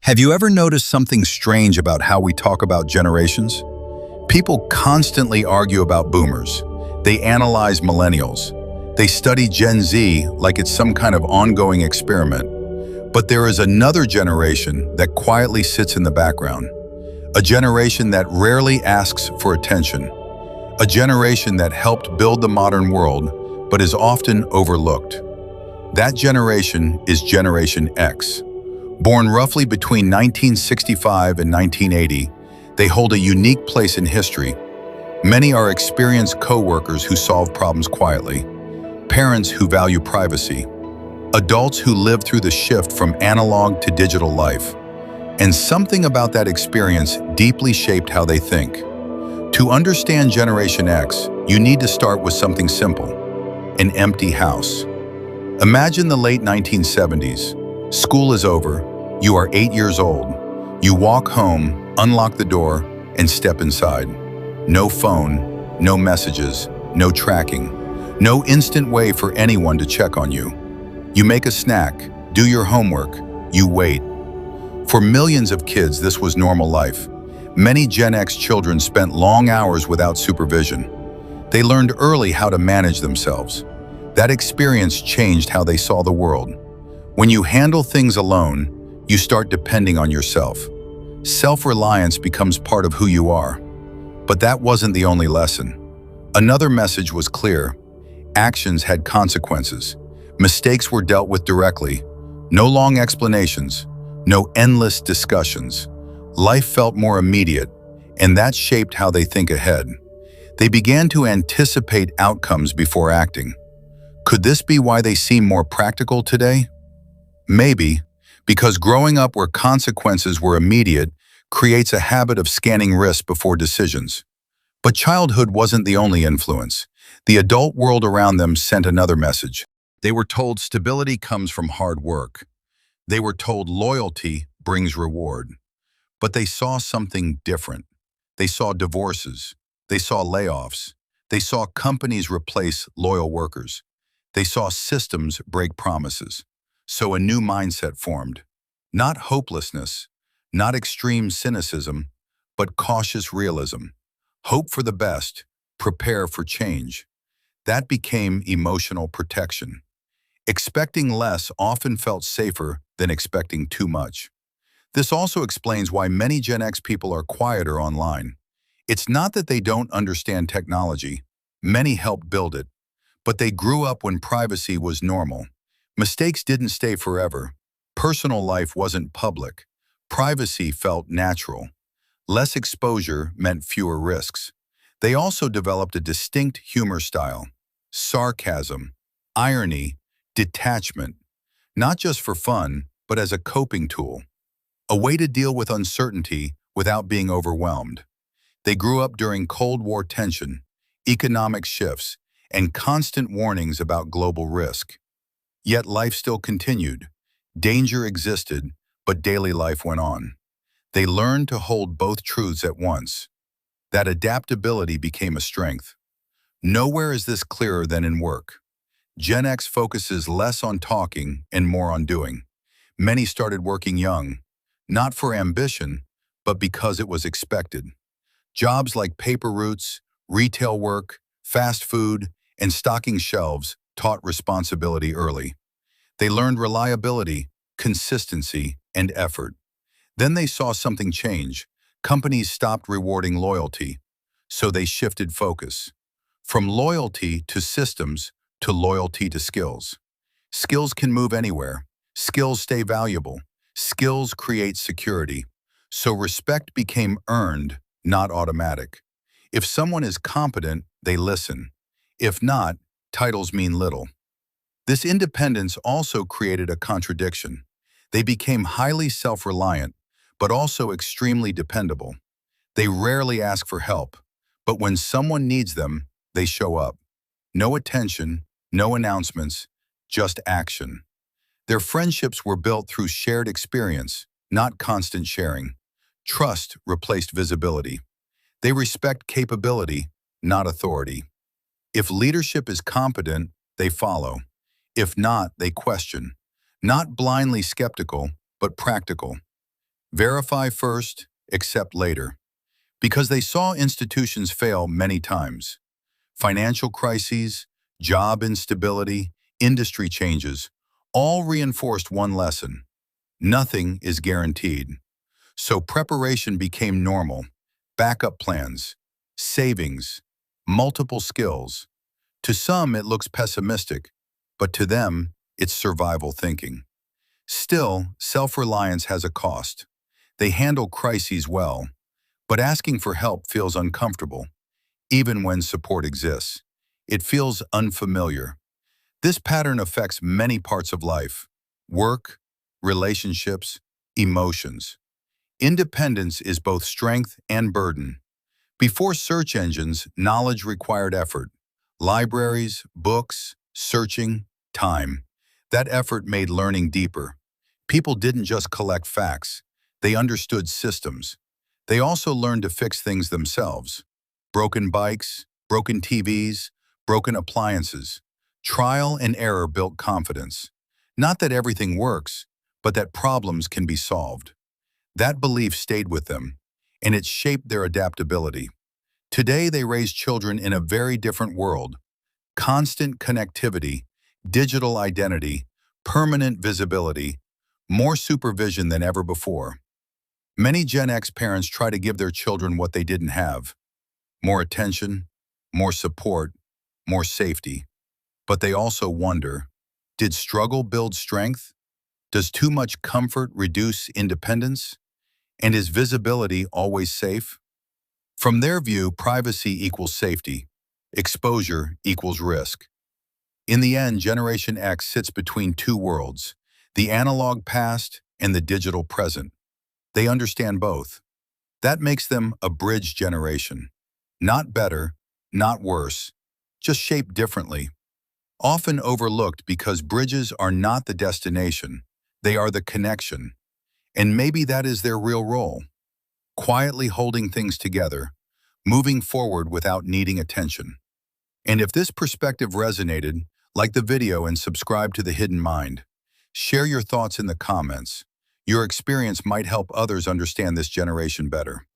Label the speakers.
Speaker 1: Have you ever noticed something strange about how we talk about generations? People constantly argue about boomers. They analyze millennials. They study Gen Z like it's some kind of ongoing experiment. But there is another generation that quietly sits in the background. A generation that rarely asks for attention. A generation that helped build the modern world, but is often overlooked. That generation is Generation X. Born roughly between 1965 and 1980, they hold a unique place in history. Many are experienced co-workers who solve problems quietly, parents who value privacy, adults who live through the shift from analog to digital life. And something about that experience deeply shaped how they think. To understand Generation X, you need to start with something simple: an empty house. Imagine the late 1970s. School is over. You are 8 years old. You walk home, unlock the door, and step inside. No phone, no messages, no tracking, no instant way for anyone to check on you. You make a snack, do your homework, you wait. For millions of kids, this was normal life. Many Gen X children spent long hours without supervision. They learned early how to manage themselves. That experience changed how they saw the world. When you handle things alone, you start depending on yourself. Self-reliance becomes part of who you are. But that wasn't the only lesson. Another message was clear. Actions had consequences. Mistakes were dealt with directly. No long explanations, no endless discussions. Life felt more immediate, and that shaped how they think ahead. They began to anticipate outcomes before acting. Could this be why they seem more practical today? Maybe, because growing up where consequences were immediate creates a habit of scanning risk before decisions. But childhood wasn't the only influence. The adult world around them sent another message. They were told stability comes from hard work. They were told loyalty brings reward. But they saw something different. They saw divorces. They saw layoffs. They saw companies replace loyal workers. They saw systems break promises. So a new mindset formed. Not hopelessness, not extreme cynicism, but cautious realism. Hope for the best, prepare for change. That became emotional protection. Expecting less often felt safer than expecting too much. This also explains why many Gen X people are quieter online. It's not that they don't understand technology. Many helped build it. But they grew up when privacy was normal. Mistakes didn't stay forever. Personal life wasn't public. Privacy felt natural. Less exposure meant fewer risks. They also developed a distinct humor style: sarcasm, irony, detachment, not just for fun, but as a coping tool, a way to deal with uncertainty without being overwhelmed. They grew up during Cold War tension, economic shifts, and constant warnings about global risk. Yet life still continued. Danger existed, but daily life went on. They learned to hold both truths at once. That adaptability became a strength. Nowhere is this clearer than in work. Gen X focuses less on talking and more on doing. Many started working young, not for ambition, but because it was expected. Jobs like paper routes, retail work, fast food, and stocking shelves taught responsibility early. They learned reliability, consistency, and effort. Then they saw something change. Companies stopped rewarding loyalty, so they shifted focus. From loyalty to systems to loyalty to skills. Skills can move anywhere. Skills stay valuable. Skills create security. So respect became earned, not automatic. If someone is competent, they listen. If not, titles mean little. This independence also created a contradiction. They became highly self-reliant, but also extremely dependable. They rarely ask for help, but when someone needs them, they show up. No attention, no announcements, just action. Their friendships were built through shared experience, not constant sharing. Trust replaced visibility. They respect capability, not authority. If leadership is competent, they follow. If not, they question. Not blindly skeptical, but practical. Verify first, accept later. Because they saw institutions fail many times. Financial crises, job instability, industry changes, all reinforced one lesson. Nothing is guaranteed. So preparation became normal. Backup plans, savings, multiple skills. To some, it looks pessimistic, but to them, it's survival thinking. Still, self-reliance has a cost. They handle crises well, but asking for help feels uncomfortable, even when support exists. It feels unfamiliar. This pattern affects many parts of life: work, relationships, emotions. Independence is both strength and burden. Before search engines, knowledge required effort. Libraries, books, searching, time. That effort made learning deeper. People didn't just collect facts. They understood systems. They also learned to fix things themselves. Broken bikes, broken TVs, broken appliances. Trial and error built confidence. Not that everything works, but that problems can be solved. That belief stayed with them, and it shaped their adaptability. Today, they raise children in a very different world. Constant connectivity, digital identity, permanent visibility, more supervision than ever before. Many Gen X parents try to give their children what they didn't have: more attention, more support, more safety. But they also wonder, did struggle build strength? Does too much comfort reduce independence? And is visibility always safe? From their view, privacy equals safety. Exposure equals risk. In the end, Generation X sits between two worlds, the analog past and the digital present. They understand both. That makes them a bridge generation. Not better, not worse, just shaped differently. Often overlooked because bridges are not the destination, they are the connection. And maybe that is their real role: quietly holding things together, moving forward without needing attention. And if this perspective resonated, like the video and subscribe to The Hidden Mind. Share your thoughts in the comments. Your experience might help others understand this generation better.